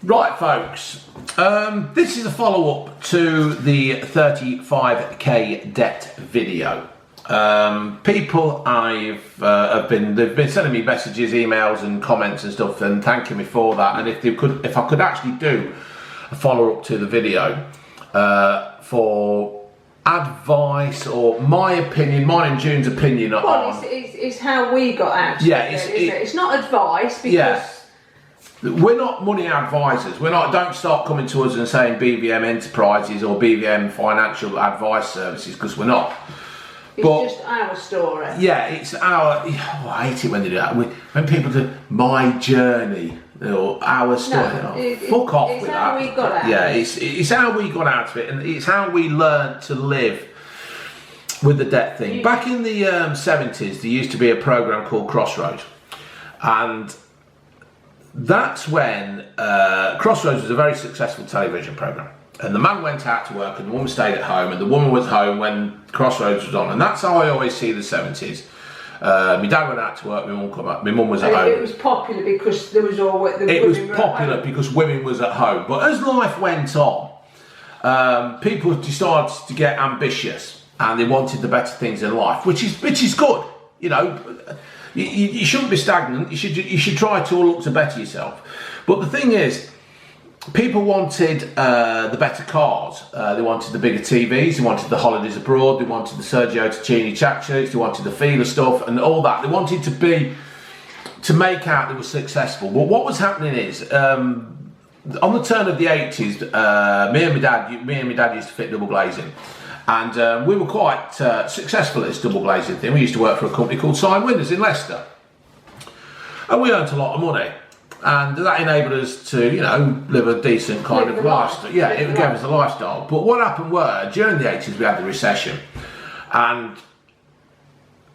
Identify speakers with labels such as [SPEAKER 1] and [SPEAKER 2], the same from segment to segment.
[SPEAKER 1] Right, folks, this is a follow-up to the 35k debt video. People they've been sending me messages, emails and comments and stuff and thanking me for that, and if I could actually do a follow-up to the video for advice or my opinion, mine and June's opinion
[SPEAKER 2] it's how we got out of it's not advice, because
[SPEAKER 1] we're not money advisors. Don't start coming to us and saying BVM Enterprises or BVM Financial Advice Services, because we're not.
[SPEAKER 2] It's just our story.
[SPEAKER 1] Yeah, it's our. Oh, I hate it when they do that. When people do my journey or our story. Fuck off with that. It's how we got out. Yeah, it's how we got out of it, and it's how we learned to live with the debt thing. Back in the 70s, there used to be a program called Crossroads, and that's when Crossroads was a very successful television program. And the man went out to work and the woman stayed at home, and the woman was home when Crossroads was on. And that's how I always see the 70s. My dad went out to work, my mum come up, my mum was at home.
[SPEAKER 2] It was popular because there was always...
[SPEAKER 1] It was popular because women was at home. But as life went on, people decided to get ambitious and they wanted the better things in life, which is good. You know, you shouldn't be stagnant. You should try to look to better yourself. But the thing is, people wanted the better cars. They wanted the bigger TVs. They wanted the holidays abroad. They wanted the Sergio Tacchini tracksuits. They wanted the Fila stuff and all that. They wanted to make out they were successful. But what was happening is, on the turn of the 80s, me and my dad used to fit double glazing. And we were quite successful at this double glazing thing. We used to work for a company called Sign Windows in Leicester. And we earned a lot of money. And that enabled us to, you know, live a decent kind of lifestyle. Yeah, it gave us a lifestyle. But what happened during the 80s, we had the recession. And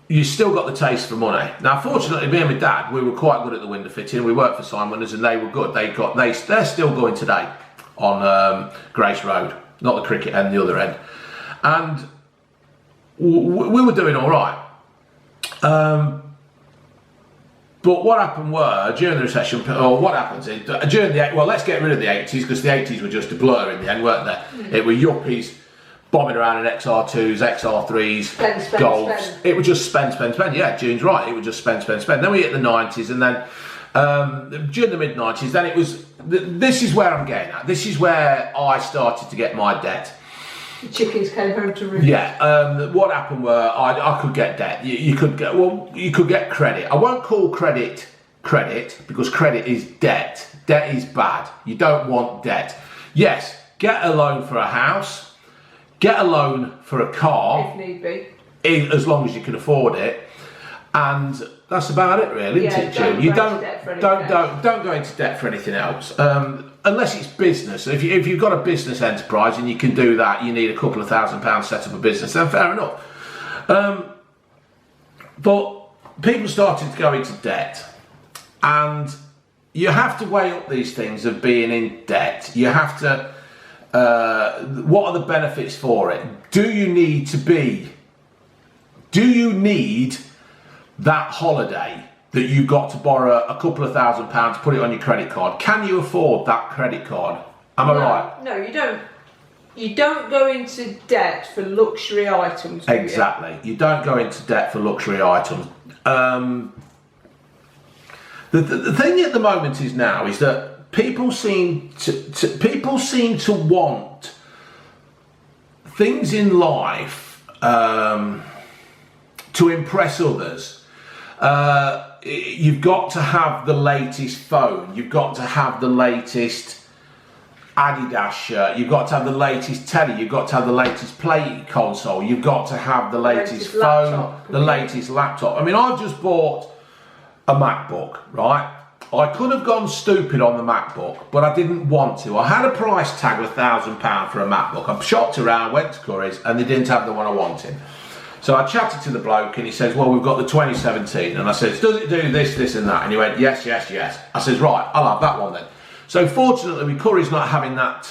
[SPEAKER 1] you still got the taste for money. Now, fortunately, me and my dad, we were quite good at the window fitting. We worked for Sign Windows and they were good. They're still going today on Grace Road, not the cricket end, the other end. And we were doing all right. But what happened during the recession, or what happens is, let's get rid of the 80s, because the 80s were just a blur in the end, weren't they? Mm-hmm. It were yuppies bombing around in XR2s, XR3s, Golfs. It was just spend. Yeah, June's right, it was just spend. Then we hit the 90s, and then during the mid-90s, then it was, this is where I'm getting at. This is where I started to get my debt.
[SPEAKER 2] The chickens came home to roost.
[SPEAKER 1] Yeah, what happened I could get debt. You could get credit. I won't call credit because credit is debt. Debt is bad. You don't want debt. Yes, get a loan for a house, get a loan for a car.
[SPEAKER 2] If need be.
[SPEAKER 1] As long as you can afford it. And that's about it really, isn't it, June? You don't go into debt for anything else. Unless it's business. If you've got a business enterprise and you can do that, you need a couple of £1,000 to set up a business, then fair enough. But people started to go into debt, and you have to weigh up these things of being in debt. You have to, what are the benefits for it? Do you need that holiday that you've got to borrow a couple of £1,000 to put it on your credit card? Can you afford that credit card? Am I right?
[SPEAKER 2] No, you don't. You don't go into debt for luxury items.
[SPEAKER 1] Exactly. You don't go into debt for luxury items. The thing at the moment is that people seem to want things in life to impress others. You've got to have the latest phone, you've got to have the latest Adidas shirt, you've got to have the latest telly, you've got to have the latest play console, you've got to have the latest phone, the latest laptop. I mean, I've just bought a MacBook, right? I could have gone stupid on the MacBook, but I didn't want to. I had a price tag of £1,000 for a MacBook. I shopped around, went to Curry's, and they didn't have the one I wanted. So I chatted to the bloke and he says, well, we've got the 2017. And I said, does it do this, this and that? And he went, yes. I says, right, I'll have that one then. So fortunately, with Curry's not having that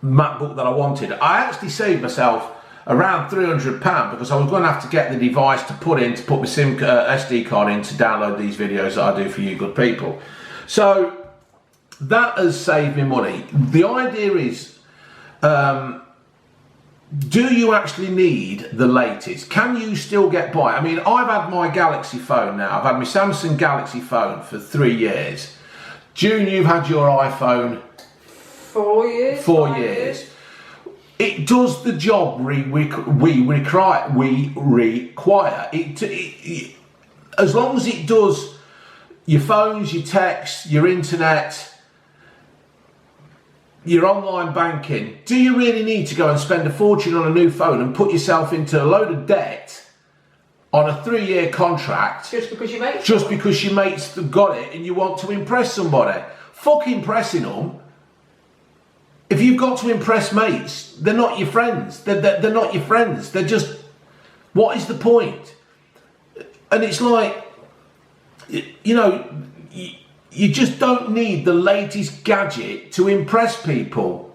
[SPEAKER 1] MacBook that I wanted, I actually saved myself around £300 because I was going to have to get the device to put my SD card in to download these videos that I do for you good people. So that has saved me money. The idea is, do you actually need the latest? Can you still get by? I mean, I've had my Galaxy phone now. I've had my Samsung Galaxy phone for 3 years. June, you've had your iPhone
[SPEAKER 2] 4 years.
[SPEAKER 1] 4 years. It does the job we require. It as long as it does your phones, your texts, your internet, your online banking. Do you really need to go and spend a fortune on a new phone and put yourself into a load of debt on a 3-year contract
[SPEAKER 2] Just because your mates
[SPEAKER 1] just because your mates have got it and you want to impress somebody? Fuck impressing them. If you've got to impress mates, they're not your friends. They're not your friends. They're just, what is the point? And it's like, you know, you just don't need the latest gadget to impress people.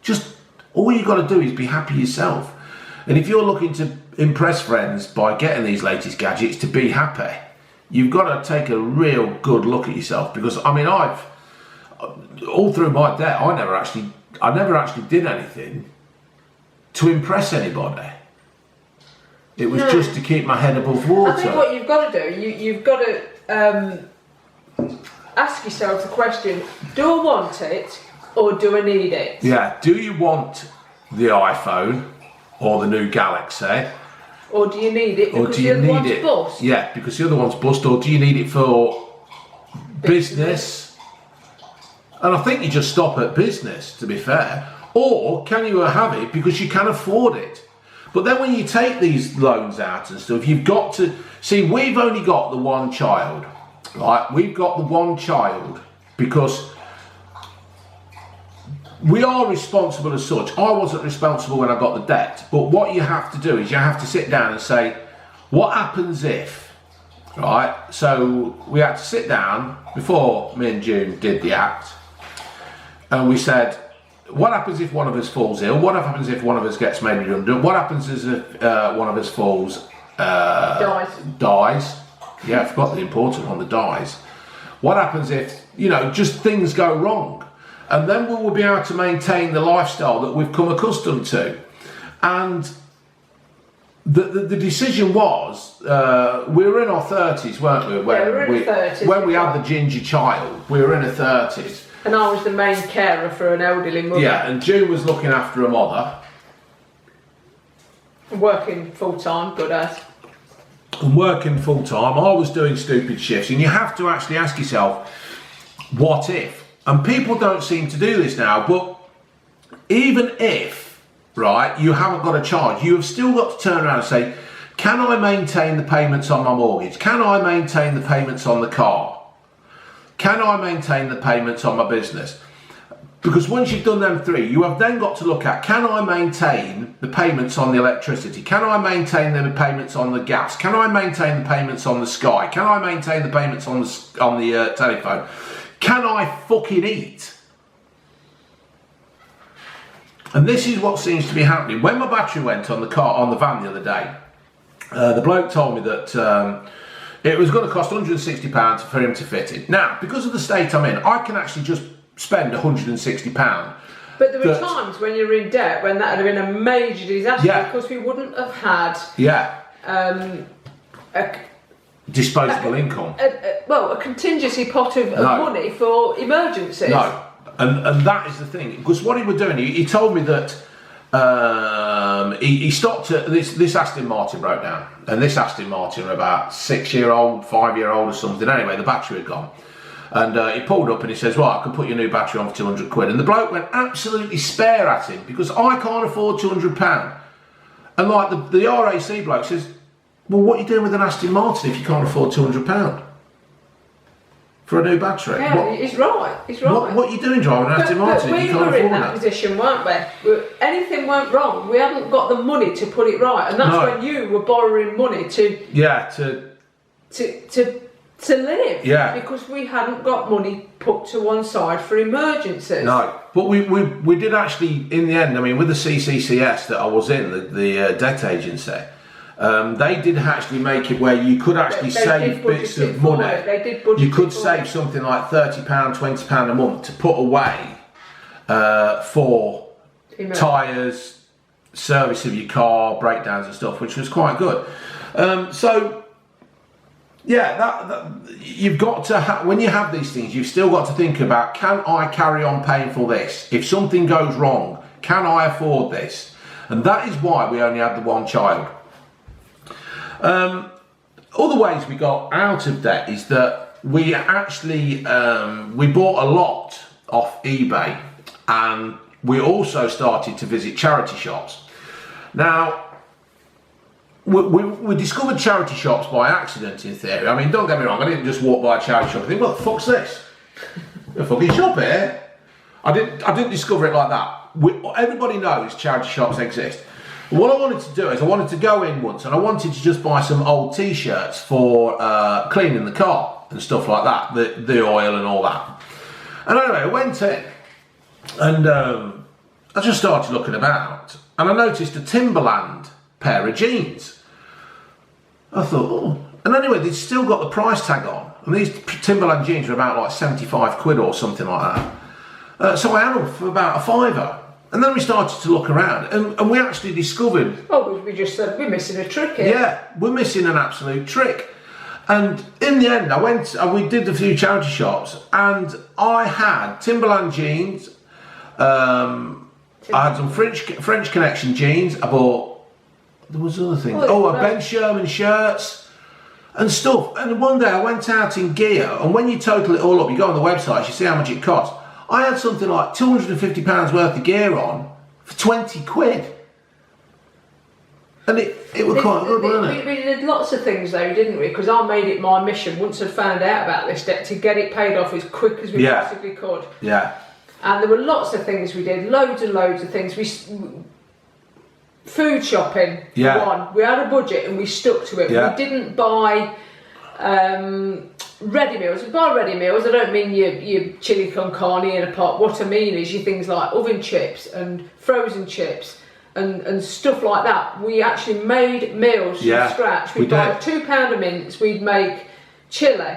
[SPEAKER 1] Just, all you got to do is be happy yourself. And if you're looking to impress friends by getting these latest gadgets to be happy, you've got to take a real good look at yourself. Because, I mean, all through my debt, I never actually did anything to impress anybody. It was just to keep my head above water.
[SPEAKER 2] I think what you've got to do, you've got to ask yourself the question: do I want it or do I need it?
[SPEAKER 1] Yeah. Do you want the iPhone or the new Galaxy?
[SPEAKER 2] Or do you need it
[SPEAKER 1] Or
[SPEAKER 2] because
[SPEAKER 1] do
[SPEAKER 2] the
[SPEAKER 1] you
[SPEAKER 2] other
[SPEAKER 1] need
[SPEAKER 2] one's
[SPEAKER 1] it?
[SPEAKER 2] bust?
[SPEAKER 1] Yeah, because the other one's bust. Or do you need it for business? And I think you just stop at business, to be fair. Or can you have it because you can afford it? But then when you take these loans out and stuff, you've got to... See, we've only got the one child, right? We've got the one child because we are responsible as such. I wasn't responsible when I got the debt. But what you have to do is you have to sit down and say, what happens if... Right? So we had to sit down before me and June did the act. And we said, what happens if one of us falls ill? What happens if one of us gets made redundant? What happens if one of us falls... dies? Yeah, I forgot the important one, the dies. What happens if, you know, just things go wrong? And then we will be able to maintain the lifestyle that we've come accustomed to. And the decision was, we were in our 30s, weren't we? When
[SPEAKER 2] we were in our 30s.
[SPEAKER 1] When we had the ginger child, we were in our 30s.
[SPEAKER 2] And I was the main carer for an elderly mother.
[SPEAKER 1] Yeah, and June was looking after a mother.
[SPEAKER 2] Working full time, good as.
[SPEAKER 1] And working full time, I was doing stupid shifts. And you have to actually ask yourself, what if? And people don't seem to do this now, but even if, right, you haven't got a charge, you have still got to turn around and say, can I maintain the payments on my mortgage? Can I maintain the payments on the car? Can I maintain the payments on my business? Because once you've done them three, you have then got to look at, can I maintain the payments on the electricity? Can I maintain the payments on the gas? Can I maintain the payments on the Sky? Can I maintain the payments on the telephone? Can I fucking eat? And this is what seems to be happening. When my battery went on the van the other day, the bloke told me that it was going to cost £160 for him to fit it. Now, because of the state I'm in, I can actually just spend £160.
[SPEAKER 2] But there were times when you're in debt when that would have been a major disaster,
[SPEAKER 1] Yeah.
[SPEAKER 2] because we wouldn't have had
[SPEAKER 1] disposable income.
[SPEAKER 2] a contingency pot of
[SPEAKER 1] No.
[SPEAKER 2] money for emergencies.
[SPEAKER 1] No, and that is the thing. Because what he was doing, he told me that he stopped at this Aston Martin broke down, and this Aston Martin, about 6-year-old, 5-year-old or something. Anyway, the battery had gone, and he pulled up and he says, "Well, I can put your new battery on for £200." And the bloke went absolutely spare at him because I can't afford £200. And like the RAC bloke says, "Well, what are you doing with an Aston Martin if you can't afford £200 for a new battery?"
[SPEAKER 2] Yeah, he's right. He's right.
[SPEAKER 1] What are you doing driving an Aston Martin if
[SPEAKER 2] we
[SPEAKER 1] you can't
[SPEAKER 2] were in
[SPEAKER 1] afford
[SPEAKER 2] that
[SPEAKER 1] that?
[SPEAKER 2] position, weren't we? Anything went wrong, we hadn't got the money to put it right, and that's
[SPEAKER 1] No.
[SPEAKER 2] when you were borrowing money to live.
[SPEAKER 1] Yeah.
[SPEAKER 2] Because we hadn't got money put to one side for emergencies.
[SPEAKER 1] No, but we did actually, in the end, I mean, with the CCCS that I was in, the debt agency, They did actually make it where you could actually
[SPEAKER 2] They
[SPEAKER 1] save
[SPEAKER 2] did
[SPEAKER 1] bits
[SPEAKER 2] budget
[SPEAKER 1] of
[SPEAKER 2] it for
[SPEAKER 1] money.
[SPEAKER 2] it. They did budget
[SPEAKER 1] You could
[SPEAKER 2] it for
[SPEAKER 1] save
[SPEAKER 2] it.
[SPEAKER 1] something like £30, £20 a month to put away for tyres, service of your car, breakdowns and stuff, which was quite good. So yeah, that you've got to when you have these things, you've still got to think about, can I carry on paying for this? If something goes wrong, can I afford this? And that is why we only had the one child. Other ways we got out of debt is that we actually we bought a lot off eBay, and we also started to visit charity shops. Now, we discovered charity shops by accident, in theory. I mean, don't get me wrong, I didn't just walk by a charity shop and think, what the fuck's this? A fucking shop here? I didn't discover it like that. Everybody knows charity shops exist. What I wanted to do is I wanted to go in once and I wanted to just buy some old t-shirts for cleaning the car and stuff like that, the oil and all that. And anyway, I went in and I just started looking about and I noticed a Timberland pair of jeans. I thought, oh. And anyway, they'd still got the price tag on. And these Timberland jeans were about like 75 quid or something like that. So I had them for about a £5. And then we started to look around and we actually discovered...
[SPEAKER 2] Oh, we just said, we're missing a trick here.
[SPEAKER 1] Yeah, we're missing an absolute trick. And in the end, I went and we did a few charity shops and I had Timberland jeans, I had some French Connection jeans, I bought... There was other things. A Ben Sherman shirts and stuff. And one day I went out in gear, and when you total it all up, you go on the website, you see how much it costs. I had something like £250 worth of gear on for 20 quid. And it was quite good, wasn't it?
[SPEAKER 2] We did lots of things though, didn't we? Because I made it my mission, once I'd found out about this debt, to get it paid off as quick as we possibly could.
[SPEAKER 1] Yeah.
[SPEAKER 2] And there were lots of things we did, loads and loads of things. Food shopping, for one. We had a budget and we stuck to it.
[SPEAKER 1] Yeah.
[SPEAKER 2] We didn't buy ready meals. We buy ready meals. I don't mean your chili con carne in a pot. What I mean is your things like oven chips and frozen chips and stuff like that. We actually made meals from scratch. We'd buy £2 of mince. We'd make chili,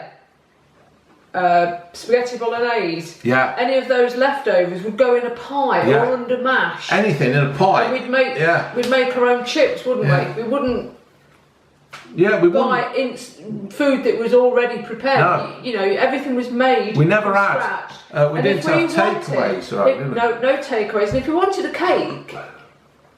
[SPEAKER 2] spaghetti bolognese.
[SPEAKER 1] Yeah.
[SPEAKER 2] Any of those leftovers would go in a pie or under mash.
[SPEAKER 1] Anything in a pie.
[SPEAKER 2] And we'd make our own chips, wouldn't we? We wouldn't buy food that was already prepared.
[SPEAKER 1] No.
[SPEAKER 2] You know, everything was made.
[SPEAKER 1] We never
[SPEAKER 2] from
[SPEAKER 1] had.
[SPEAKER 2] scratch.
[SPEAKER 1] We didn't have takeaways, right?
[SPEAKER 2] No takeaways. And if we wanted a cake,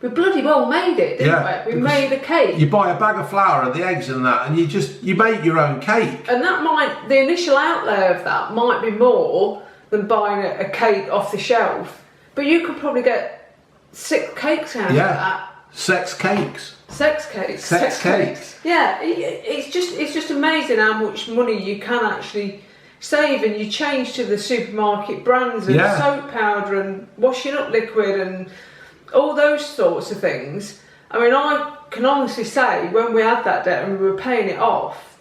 [SPEAKER 2] we bloody well made it, didn't we? We made a cake.
[SPEAKER 1] You buy a bag of flour and the eggs and that, and you make your own cake.
[SPEAKER 2] And the initial outlay of that might be more than buying a cake off the shelf, but you could probably get 6 cakes out of that.
[SPEAKER 1] Sex cakes.
[SPEAKER 2] Sex cakes.
[SPEAKER 1] Sex cakes.
[SPEAKER 2] Yeah, it's just amazing how much money you can actually save, and you change to the supermarket brands and soap powder and washing up liquid and all those sorts of things. I mean, I can honestly say when we had that debt and we were paying it off,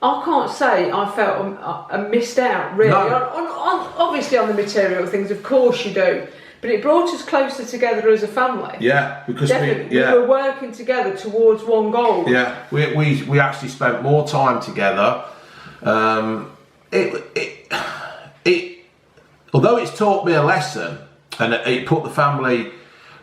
[SPEAKER 2] I can't say I felt I missed out really. On obviously on the material things, of course you do, but it brought us closer together as a family.
[SPEAKER 1] Yeah, because
[SPEAKER 2] we were working together towards one goal.
[SPEAKER 1] Yeah, we actually spent more time together. Although it's taught me a lesson and it put the family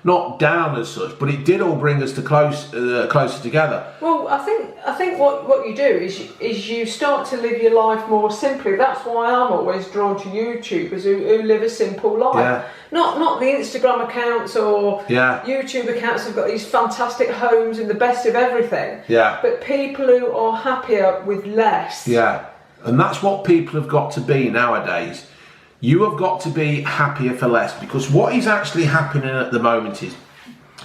[SPEAKER 1] not down as such, but it did all bring us to closer together.
[SPEAKER 2] Well, I think what you do is you start to live your life more simply. That's why I'm always drawn to YouTubers who live a simple life.
[SPEAKER 1] Yeah.
[SPEAKER 2] Not the Instagram accounts or YouTube accounts have got these fantastic homes and the best of everything.
[SPEAKER 1] Yeah.
[SPEAKER 2] But people who are happier with less.
[SPEAKER 1] Yeah. And that's what people have got to be nowadays. You have got to be happier for less, because what is actually happening at the moment is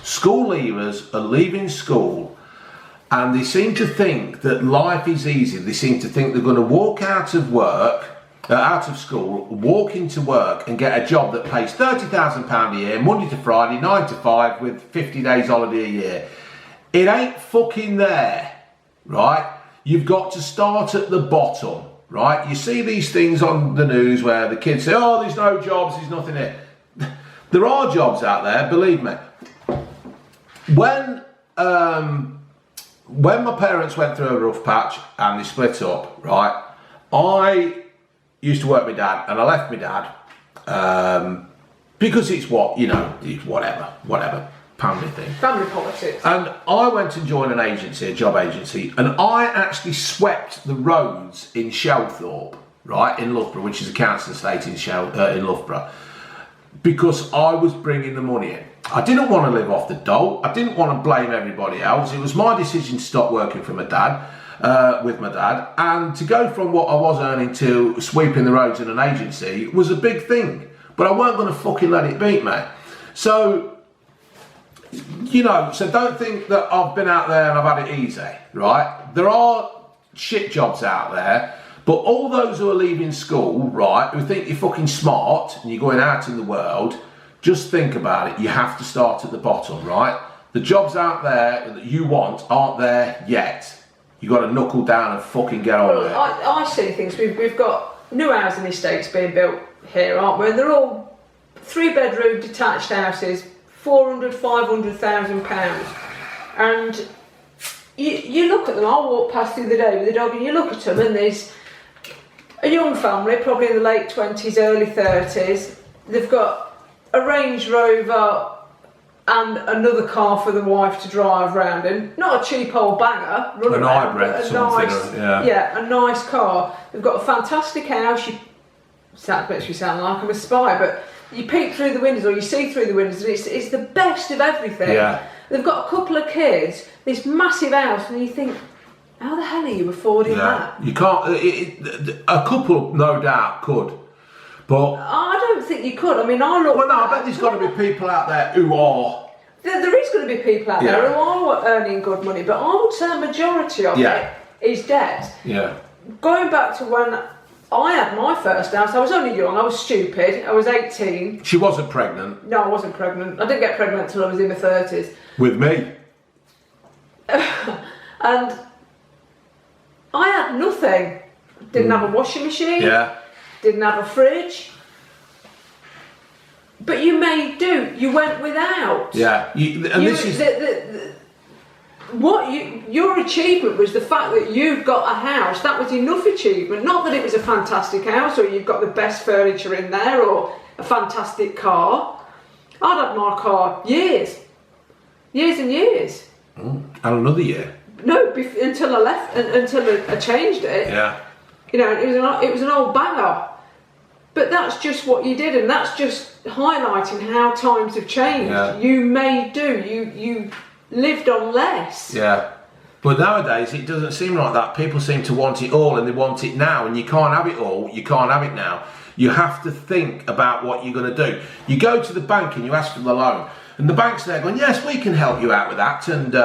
[SPEAKER 1] school leavers are leaving school and they seem to think that life is easy. They seem to think they're going to walk out of school, walk into work and get a job that pays £30,000 a year, Monday to Friday, 9 to 5 with 50 days holiday a year. It ain't fucking there, right? You've got to start at the bottom. Right, you see these things on the news where the kids say, "Oh, there's no jobs, there's nothing here." There are jobs out there, believe me. When when my parents went through a rough patch and they split up, right, I used to work with my dad, and I left my dad because it's whatever, family thing.
[SPEAKER 2] Family politics.
[SPEAKER 1] And I went and joined a job agency, and I actually swept the roads in Shelthorpe, right, in Loughborough, which is a council estate in Loughborough, because I was bringing the money in. I didn't want to live off the dole. I didn't want to blame everybody else. It was my decision to stop working for my dad, with my dad, and to go from what I was earning to sweeping the roads in an agency was a big thing. But I weren't going to fucking let it beat me. So, so don't think that I've been out there and I've had it easy, right? There are shit jobs out there, but all those who are leaving school, right, who think you're fucking smart and you're going out in the world, just think about it. You have to start at the bottom, right? The jobs out there that you want aren't there yet. You got to knuckle down and fucking get on with it.
[SPEAKER 2] I see things. We've got new housing estates being built here, aren't we? And they're all 3-bedroom detached houses, 400,000, 500,000 pounds. And you look at them. I walked past the other day with the dog, and you look at them, and there's a young family, probably in the late 20s, early 30s. They've got a Range Rover and another car for the wife to drive around in. Not a cheap old banger.
[SPEAKER 1] An hybrid,
[SPEAKER 2] a nice car. They've got a fantastic house. That makes me sound like I'm a spy, but you peek through the windows, or you see through the windows, and it's the best of everything.
[SPEAKER 1] Yeah.
[SPEAKER 2] They've got a couple of kids, this massive house, and you think, how the hell are you affording that?
[SPEAKER 1] You can't. A couple, no doubt, could. But
[SPEAKER 2] I don't think you could. I mean, I
[SPEAKER 1] bet there's got to be people out there who are.
[SPEAKER 2] There is going to be people out there who are earning good money, but I would say a majority of it is debt.
[SPEAKER 1] Yeah.
[SPEAKER 2] Going back to when I had my first house, I was only young, I was stupid, I was 18.
[SPEAKER 1] She wasn't pregnant?
[SPEAKER 2] No, I wasn't pregnant. I didn't get pregnant until I was in my 30s.
[SPEAKER 1] With me?
[SPEAKER 2] And I had nothing. Didn't have a washing machine.
[SPEAKER 1] Yeah.
[SPEAKER 2] Didn't have a fridge. But you made do. You went without.
[SPEAKER 1] Yeah.
[SPEAKER 2] Your achievement was the fact that you got a house. That was enough achievement. Not that it was a fantastic house, or you've got the best furniture in there, or a fantastic car. I'd had my car years and years.
[SPEAKER 1] And another year.
[SPEAKER 2] No, until I left, until I changed it.
[SPEAKER 1] Yeah.
[SPEAKER 2] It was an old banger. But that's just what you did, and that's just highlighting how times have changed.
[SPEAKER 1] Yeah.
[SPEAKER 2] You made do. You lived on less.
[SPEAKER 1] Yeah. But nowadays it doesn't seem like that. People seem to want it all, and they want it now, and you can't have it all. You can't have it now. You have to think about what you're going to do. You go to the bank and you ask for the loan, and the bank's there going, yes, we can help you out with that, and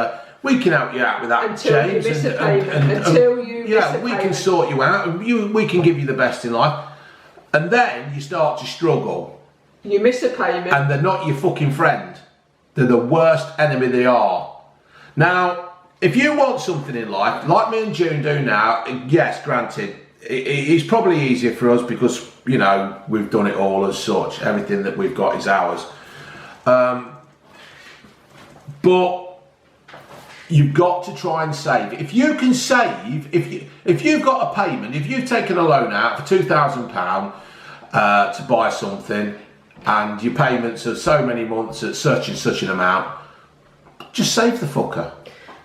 [SPEAKER 1] we can help you out with that, James. We can sort you out, and we can give you the best in life. And then you start to struggle.
[SPEAKER 2] You miss a payment.
[SPEAKER 1] And they're not your fucking friend. They're the worst enemy they are. Now, if you want something in life, like me and June do now, yes, granted, it's probably easier for us because, we've done it all as such. Everything that we've got is ours. But you've got to try and save. If you can save, if you've got a payment, if you've taken a loan out for £2,000 to buy something, and your payments are so many months at such and such an amount, just save the fucker.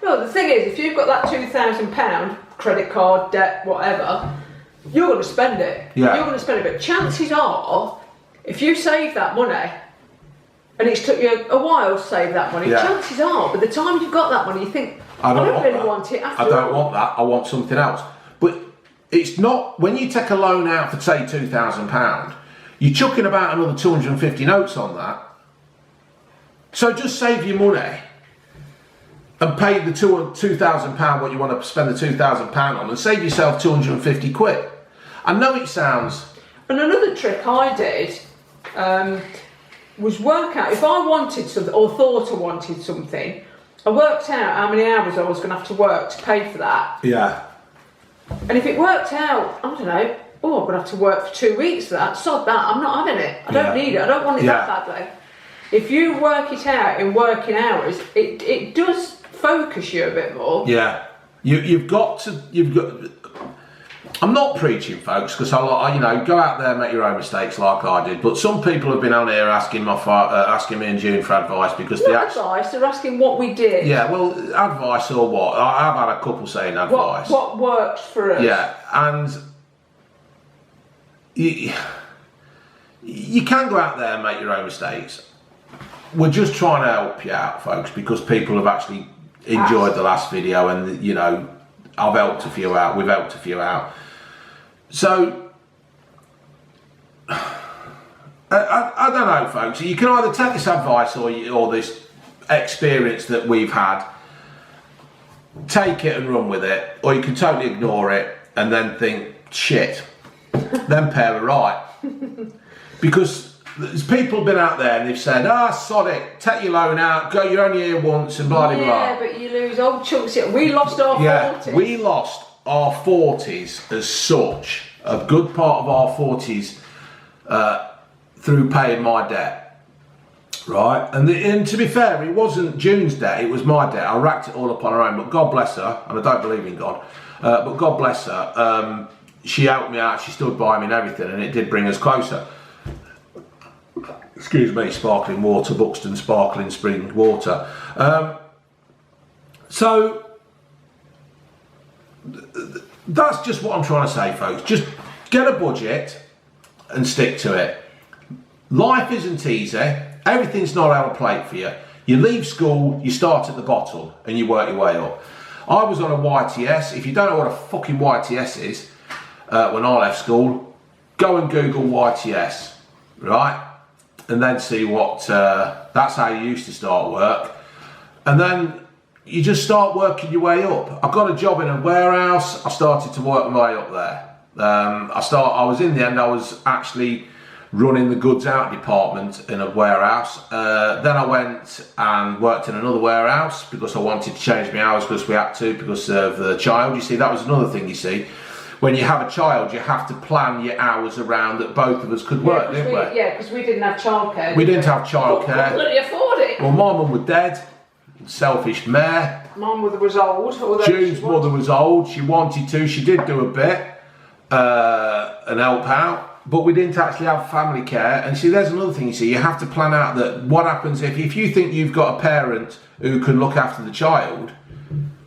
[SPEAKER 2] Well, the thing is, if you've got that £2,000 credit card, debt, whatever, you're going to spend it.
[SPEAKER 1] Yeah.
[SPEAKER 2] You're going to spend it. But chances are, if you save that money, and it's took you a while to save that money, chances are, by the time you've got that money, you think, I don't really want it after all.
[SPEAKER 1] I don't want that, I want something else. But it's not, when you take a loan out for, say, £2,000, you're chucking about another 250 notes on that. So just save your money and pay the £2,000 what you want to spend the £2,000 on, and save yourself 250 quid. I know it sounds...
[SPEAKER 2] And another trick I did was work out, if I wanted something, or thought I wanted something, I worked out how many hours I was going to have to work to pay for that.
[SPEAKER 1] Yeah.
[SPEAKER 2] And if it worked out, I don't know, I'm going to have to work for 2 weeks for that, sod that, I'm not having it. I don't need it, I don't want it that badly. If you work it out in working hours, it does focus you a bit more.
[SPEAKER 1] Yeah, you've got. I'm not preaching, folks, because I go out there and make your own mistakes like I did. But some people have been on here asking me and June for advice because
[SPEAKER 2] advice. They're asking what we did.
[SPEAKER 1] Yeah, well, advice or what? I've had a couple saying advice.
[SPEAKER 2] What worked for us?
[SPEAKER 1] Yeah, and you can go out there and make your own mistakes. We're just trying to help you out, folks, because people have actually enjoyed the last video, and I've helped a few out. We've helped a few out. So I don't know, folks. You can either take this advice or this experience that we've had, take it and run with it, or you can totally ignore it and then think, shit, them pair are right. Because there's people been out there and they've said, sod it, take your loan out, you're only here once and blah, blah, blah.
[SPEAKER 2] Yeah, but you lose old chunks. We lost our 40s.
[SPEAKER 1] We lost our 40s as such, a good part of our 40s through paying my debt, right? And to be fair, it wasn't June's debt, it was my debt. I racked it all up on her own, but God bless her, and I don't believe in God, but God bless her. She helped me out, she stood by me and everything, and it did bring us closer. Excuse me, sparkling water, Buxton sparkling spring water. So that's just what I'm trying to say, folks. Just get a budget and stick to it. Life isn't easy. Everything's not on a plate for you. You leave school, you start at the bottom and you work your way up. I was on a YTS. If you don't know what a fucking YTS is, when I left school, go and Google YTS, right? And then see what, that's how you used to start work. And then you just start working your way up. I got a job in a warehouse. I started to work my way up there. I was actually running the goods out department in a warehouse. Then I went and worked in another warehouse because I wanted to change my hours because we had to, because of the child. You see, that was another thing, you see. When you have a child, you have to plan your hours around that both of us could work, didn't we?
[SPEAKER 2] Yeah, because we didn't have childcare.
[SPEAKER 1] We didn't have childcare.
[SPEAKER 2] We couldn't afford it.
[SPEAKER 1] Well, my mum was dead. Selfish mare.
[SPEAKER 2] My mother was old.
[SPEAKER 1] June's mother was old. She wanted to. She did do a bit and help out, but we didn't actually have family care. And see, there's another thing. You see, you have to plan out that what happens if you think you've got a parent who can look after the child.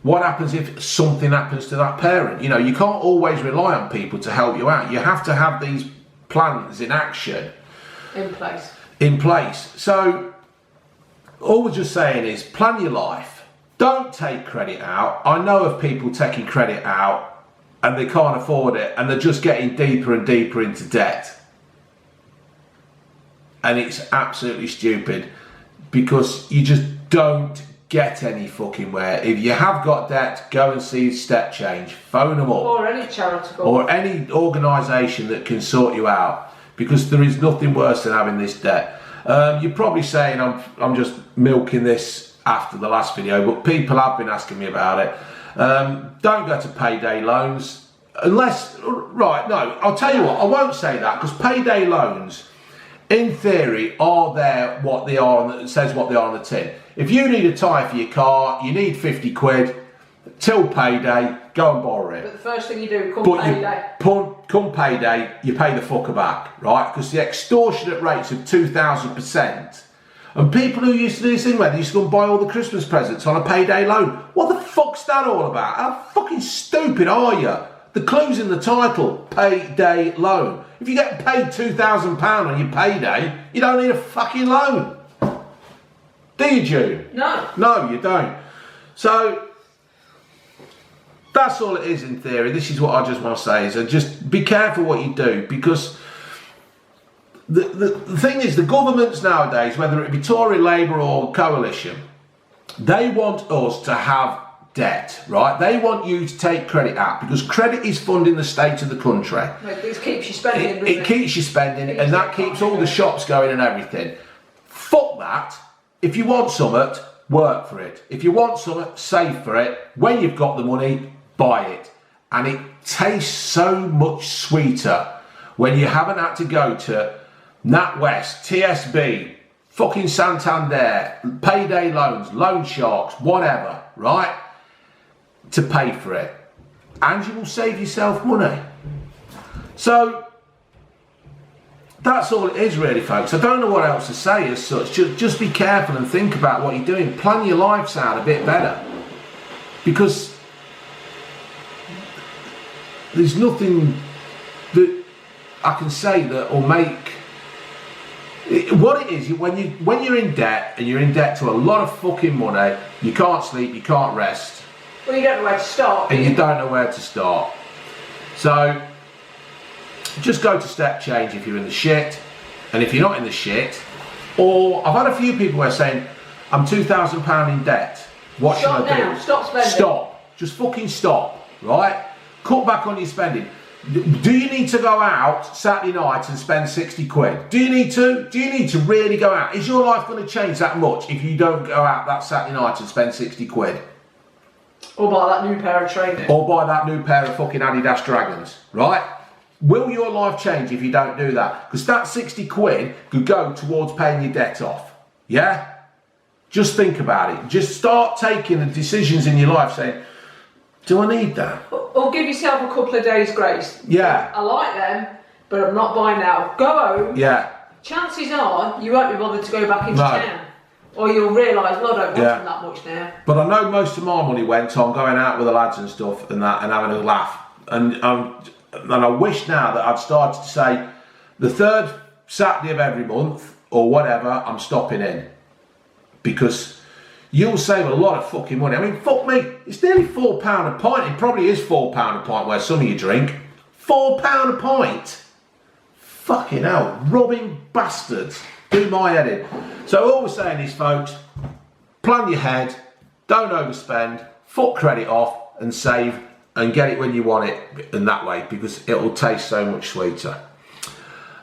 [SPEAKER 1] What happens if something happens to that parent? You can't always rely on people to help you out. You have to have these plans in action. In place. So all we're just saying is plan your life. Don't take credit out. I know of people taking credit out and they can't afford it and they're just getting deeper and deeper into debt. And it's absolutely stupid because you just don't get any fucking where. If you have got debt, go and see Step Change. Phone them up.
[SPEAKER 2] Or any charitable.
[SPEAKER 1] Or any organisation that can sort you out, because there is nothing worse than having this debt. You're probably saying I'm just milking this after the last video, but people have been asking me about it. Don't go to payday loans unless, right, no, I'll tell you what, I won't say that, because payday loans, in theory, are there what they are, it says what they are on the tin. If you need a tyre for your car, you need 50 quid, till payday, go and borrow it.
[SPEAKER 2] But the first thing you do, come
[SPEAKER 1] payday, you pay the fucker back, right? Because the extortionate rates of 2,000%, and people who used to do this thing where they used to go and buy all the Christmas presents on a payday loan, what the fuck's that all about? How fucking stupid are you? The clue's in the title, payday loan. If you get paid £2,000 on your payday, you don't need a fucking loan. Do you, June?
[SPEAKER 2] No.
[SPEAKER 1] No, you don't. So that's all it is in theory. This is what I just want to say, is just be careful what you do, because the thing is, the governments nowadays, whether it be Tory, Labour or Coalition, they want us to have debt, right? They want you to take credit out, because credit is funding the state of the country.
[SPEAKER 2] It keeps you spending.
[SPEAKER 1] It keeps you spending, and that keeps all the shops going and everything. Fuck that. If you want something, work for it. If you want something, save for it. When you've got the money, buy it. And it tastes so much sweeter when you haven't had to go to NatWest, TSB, fucking Santander, payday loans, loan sharks, whatever, right, to pay for it. And you will save yourself money. So, that's all it is really, folks. I don't know what else to say as such. Just be careful and think about what you're doing. Plan your lives out a bit better. Because there's nothing that I can say that will make... What it is, when you're in debt, and you're in debt to a lot of fucking money, you can't sleep, you can't rest.
[SPEAKER 2] Well, you don't know where to start.
[SPEAKER 1] And you don't know where to start. So, just go to Step Change if you're in the shit. And if you're not in the shit, or I've had a few people who are saying, I'm £2,000 in debt. What should I do?
[SPEAKER 2] Stop spending.
[SPEAKER 1] Stop. Just fucking stop, right? Cut back on your spending. Do you need to go out Saturday night and spend 60 quid? Do you need to? Do you need to really go out? Is your life going to change that much if you don't go out that Saturday night and spend 60 quid?
[SPEAKER 2] Or buy that new pair of trainers.
[SPEAKER 1] Or buy that new pair of fucking Adidas Dragons, right? Will your life change if you don't do that? Because that 60 quid could go towards paying your debt off, yeah? Just think about it. Just start taking the decisions in your life saying, do I need that?
[SPEAKER 2] Or give yourself a couple of days grace.
[SPEAKER 1] Yeah.
[SPEAKER 2] I like them, but I'm not buying now. Go home.
[SPEAKER 1] Yeah.
[SPEAKER 2] Chances are you won't be bothered to go back into town. Or you'll realise, well, I don't want them that much now.
[SPEAKER 1] But I know most of my money went on going out with the lads and stuff and that and having a laugh. And I wish now that I'd started to say, the third Saturday of every month or whatever, I'm stopping in. Because you'll save a lot of fucking money. I mean, fuck me, it's nearly £4 a pint. It probably is £4 a pint where some of you drink. £4 a pint. Fucking hell, robbing bastards. Do my head in. So all we're saying is, folks, plan your head, don't overspend, fuck credit off and save and get it when you want it in that way because it will taste so much sweeter.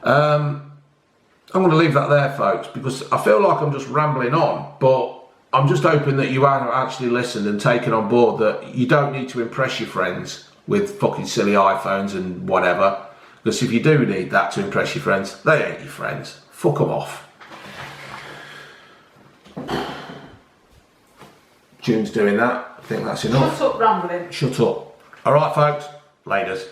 [SPEAKER 1] I'm going to leave that there, folks, because I feel like I'm just rambling on, but I'm just hoping that you have actually listened and taken on board that you don't need to impress your friends with fucking silly iPhones and whatever, because if you do need that to impress your friends, they ain't your friends. Fuck them off. June's doing that. I think that's enough.
[SPEAKER 2] Shut up rambling.
[SPEAKER 1] Shut up. All right, folks. Laters.